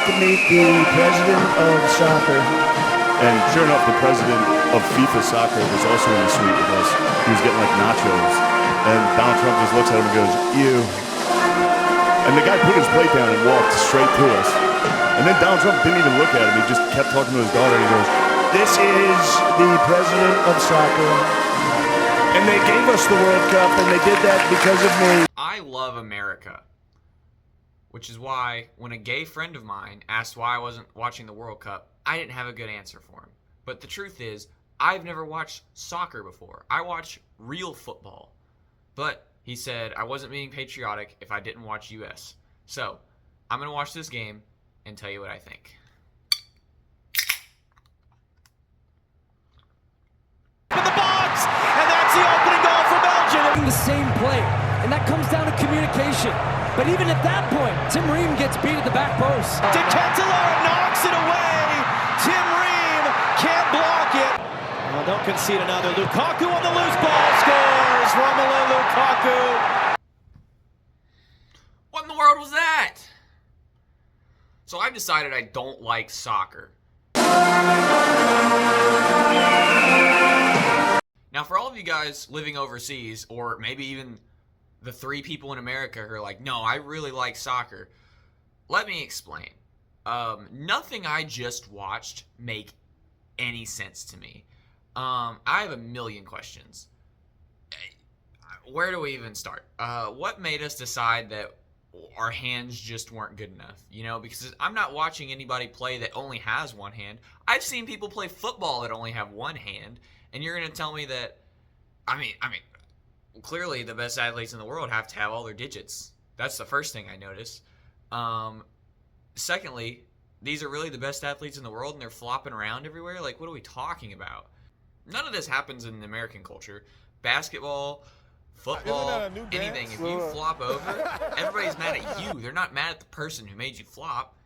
to meet the president of soccer. And sure enough, the president of FIFA soccer was also in the suite with us. He was getting like nachos. And Donald Trump just looks at him and goes, "You." And the guy put his plate down and walked straight to us. And then Donald Trump didn't even look at him. He just kept talking to his daughter and he goes, This is the president of soccer. And they gave us the World Cup, and they did that because of me. I love America, which is why when a gay friend of mine asked why I wasn't watching the World Cup, I didn't have a good answer for him. But the truth is, I've never watched soccer before. I watch real football. But he said I wasn't being patriotic if I didn't watch US. So, I'm going to watch this game and tell you what I think. In the box, and that's the opening goal for Belgium. The same play, and that comes down to communication. But even at that point, Tim Ream gets beat at the back post. De Ketelaere knocks it away. Tim Ream can't block it. Oh, don't concede another. Lukaku on the loose ball scores. Romelu Lukaku. What in the world was that? So I've decided I don't like soccer. Now, for all of you guys living overseas, or maybe even the 3 people in America who are like, no, I really like soccer, let me explain. Nothing I just watched make any sense to me. I have a million questions. Where do we even start? What made us decide that our hands just weren't good enough? You know, because I'm not watching anybody play that only has one hand. I've seen people play football that only have one hand. And you're going to tell me that, I mean, clearly the best athletes in the world have to have all their digits. That's the first thing I notice. Secondly, these are really the best athletes in the world and they're flopping around everywhere? Like, what are we talking about? None of this happens in American culture. Basketball, football, anything. If you flop over, everybody's mad at you. They're not mad at the person who made you flop.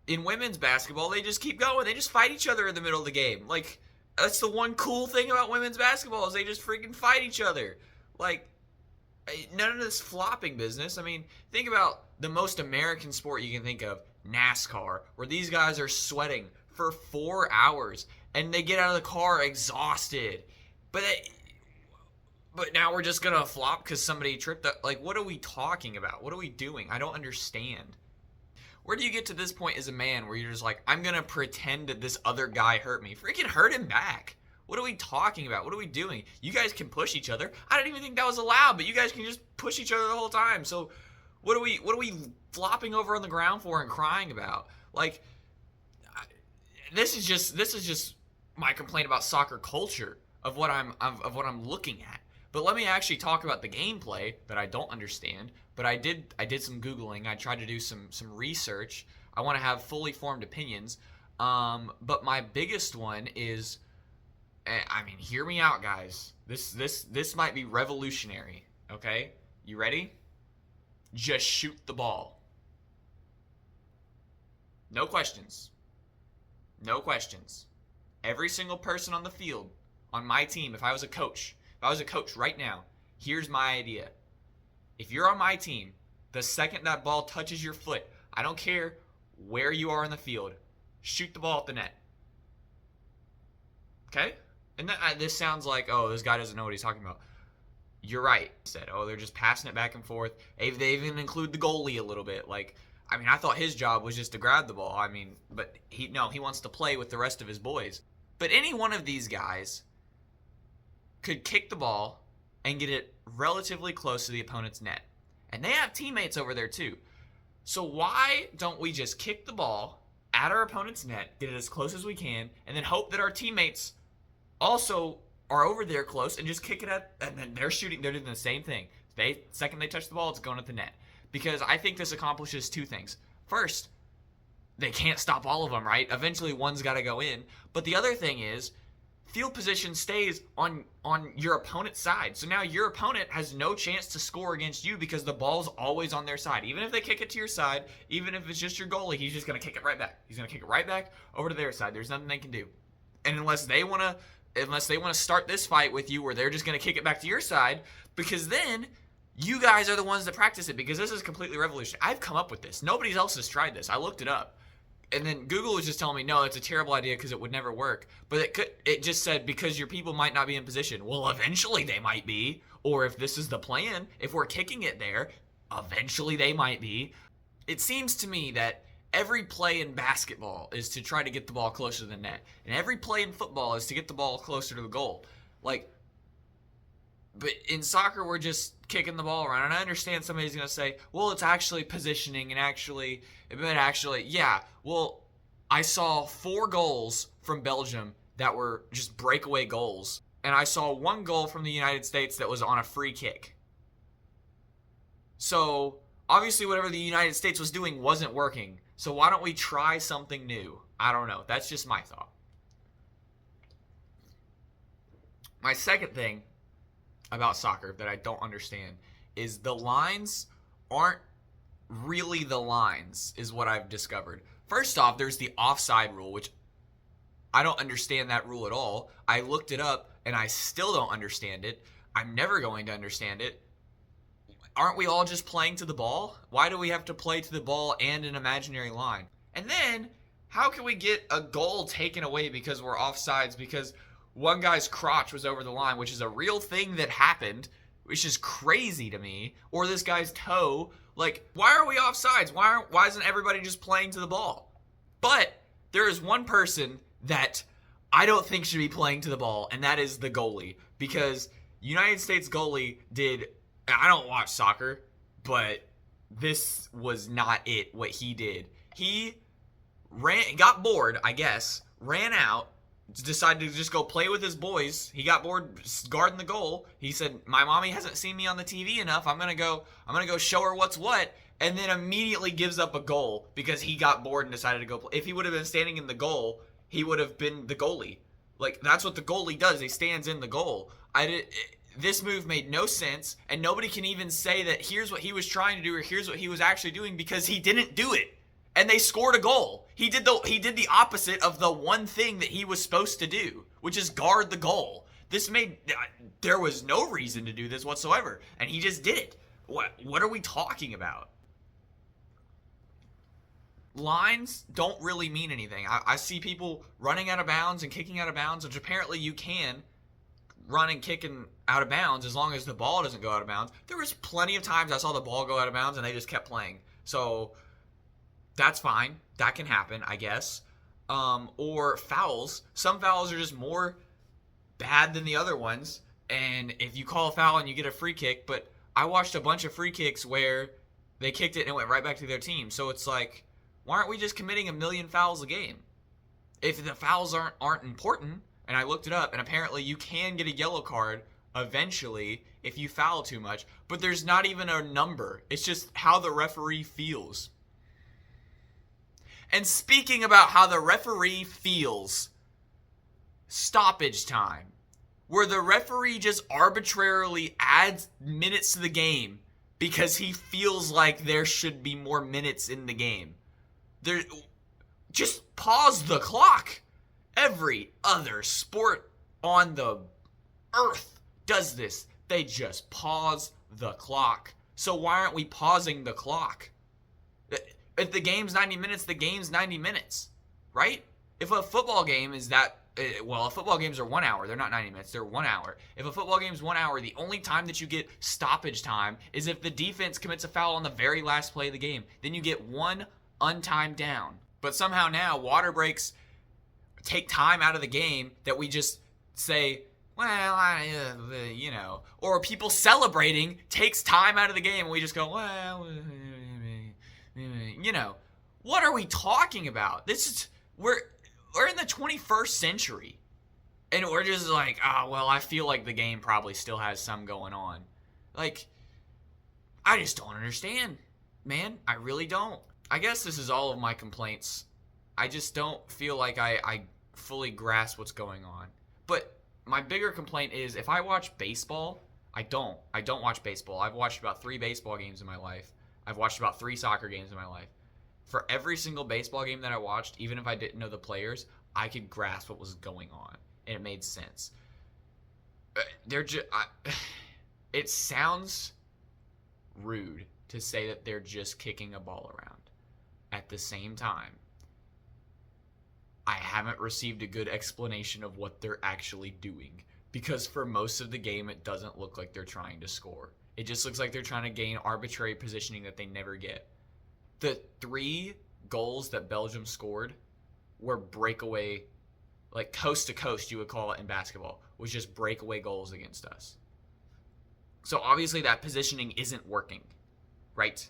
In women's basketball, they just keep going. They just fight each other in the middle of the game. Like, that's the one cool thing about women's basketball is they just freaking fight each other. Like, none of this flopping business. I mean, think about the most American sport you can think of, NASCAR, where these guys are sweating for 4 hours and they get out of the car exhausted. But now we're just going to flop because somebody tripped up. Like, what are we talking about? What are we doing? I don't understand. Where do you get to this point as a man where you're just like, I'm going to pretend that this other guy hurt me? Freaking hurt him back. What are we talking about? What are we doing? You guys can push each other. I didn't even think that was allowed, but you guys can just push each other the whole time. So what are we flopping over on the ground for and crying about? Like, this is just my complaint about soccer culture of what I'm looking at. But let me actually talk about the gameplay that I don't understand. But I did some Googling. I tried to do some research. I want to have fully formed opinions. But my biggest one is, I mean, hear me out, guys. This might be revolutionary. Okay, you ready? Just shoot the ball. No questions. No questions. Every single person on the field, on my team, if I was a coach right now, here's my idea. If you're on my team, the second that ball touches your foot, I don't care where you are in the field, shoot the ball at the net. Okay? And this sounds like, oh, this guy doesn't know what he's talking about. You're right. Said, oh, they're just passing it back and forth. They even include the goalie a little bit. Like, I mean, I thought his job was just to grab the ball. I mean, but he wants to play with the rest of his boys. But any one of these guys could kick the ball and get it relatively close to the opponent's net. And they have teammates over there too. So why don't we just kick the ball at our opponent's net, get it as close as we can, and then hope that our teammates also are over there close and just kick it at, and then they're doing the same thing. Second they touch the ball, it's going at the net. Because I think this accomplishes 2 things. First, they can't stop all of them, right? Eventually one's got to go in. But the other thing is, field position stays on your opponent's side. So now your opponent has no chance to score against you because the ball's always on their side. Even if they kick it to your side, even if it's just your goalie, he's just going to kick it right back. He's going to kick it right back over to their side. There's nothing they can do. And unless they want to start this fight with you where they're just going to kick it back to your side, because then you guys are the ones that practice it, because this is completely revolutionary. I've come up with this. Nobody else has tried this. I looked it up. And then Google was just telling me, no, it's a terrible idea because it would never work. But it just said because your people might not be in position. Well, eventually they might be. Or if this is the plan, if we're kicking it there, eventually they might be. It seems to me that every play in basketball is to try to get the ball closer to the net. And every play in football is to get the ball closer to the goal. Like, but in soccer, we're just kicking the ball around. And I understand somebody's going to say, well, it's actually positioning and yeah. Well, I saw 4 goals from Belgium that were just breakaway goals. And I saw 1 goal from the United States that was on a free kick. So, obviously, whatever the United States was doing wasn't working. So why don't we try something new? I don't know. That's just my thought. My second thing about soccer that I don't understand is the lines aren't really the lines, is what I've discovered. First off, there's the offside rule, which I don't understand that rule at all. I looked it up, and I still don't understand it. I'm never going to understand it. Aren't we all just playing to the ball? Why do we have to play to the ball and an imaginary line? And then, how can we get a goal taken away because we're offsides because one guy's crotch was over the line, which is a real thing that happened, which is crazy to me, or this guy's toe? Like, why are we offsides? Why isn't everybody just playing to the ball? But there is one person that I don't think should be playing to the ball, and that is the goalie. Because United States goalie did... I don't watch soccer, but this was not it, what he did. He got bored, I guess, ran out, decided to just go play with his boys. He got bored guarding the goal. He said, my mommy hasn't seen me on the TV enough. I'm gonna go show her what's what, and then immediately gives up a goal because he got bored and decided to go play. If he would have been standing in the goal, he would have been the goalie. Like, that's what the goalie does. He stands in the goal. This move made no sense, and nobody can even say that here's what he was trying to do or here's what he was actually doing because he didn't do it. And they scored a goal. He did the opposite of the one thing that he was supposed to do, which is guard the goal. There was no reason to do this whatsoever, and he just did it. What are we talking about? Lines don't really mean anything. I see people running out of bounds and kicking out of bounds, which apparently you can run and kicking out of bounds as long as the ball doesn't go out of bounds. There was plenty of times I saw the ball go out of bounds and they just kept playing. So that's fine. That can happen, I guess. Or fouls. Some fouls are just more bad than the other ones. And if you call a foul and you get a free kick, but I watched a bunch of free kicks where they kicked it and it went right back to their team. So it's like, why aren't we just committing 1 million fouls a game? If the fouls aren't important, and I looked it up, and apparently you can get a yellow card eventually if you foul too much, but there's not even a number. It's just how the referee feels. And speaking about how the referee feels, stoppage time, where the referee just arbitrarily adds minutes to the game because he feels like there should be more minutes in the game. Just pause the clock. Every other sport on the earth does this. They just pause the clock. So why aren't we pausing the clock? If the game's 90 minutes, the game's 90 minutes, right? If a football game is football games are 1 hour. They're not 90 minutes. They're 1 hour. If a football game is 1 hour, the only time that you get stoppage time is if the defense commits a foul on the very last play of the game. Then you get 1 untimed down. But somehow now water breaks take time out of the game that we just say, well, or people celebrating takes time out of the game and we just go, well, what are we talking about? We're in the 21st century and we're just like, I feel like the game probably still has some going on. Like, I just don't understand, man. I really don't. I guess this is all of my complaints. I just don't feel like I fully grasp what's going on. But my bigger complaint is if I watch baseball, I don't watch baseball. I've watched about 3 baseball games in my life. I've watched about 3 soccer games in my life. For every single baseball game that I watched, even if I didn't know the players, I could grasp what was going on, and it made sense. It sounds rude to say that they're just kicking a ball around. At the same time, I haven't received a good explanation of what they're actually doing. Because for most of the game, it doesn't look like they're trying to score. It just looks like they're trying to gain arbitrary positioning that they never get. The 3 goals that Belgium scored were breakaway, like coast to coast, you would call it in basketball, was just breakaway goals against us. So obviously that positioning isn't working, right?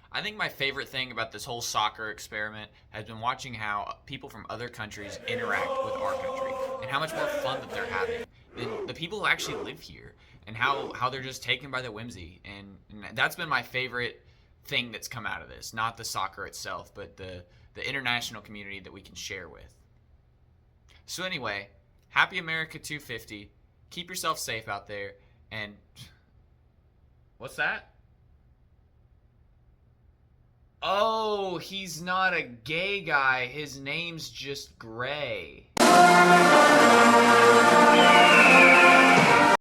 I think my favorite thing about this whole soccer experiment has been watching how people from other countries interact with our country and how much more fun that they're having than the people who actually live here, and how they're just taken by the whimsy. And that's been my favorite thing that's come out of this. Not the soccer itself, but the international community that we can share with. So anyway, happy America 250. Keep yourself safe out there. And what's that? Oh, he's not a gay guy. His name's just Gray.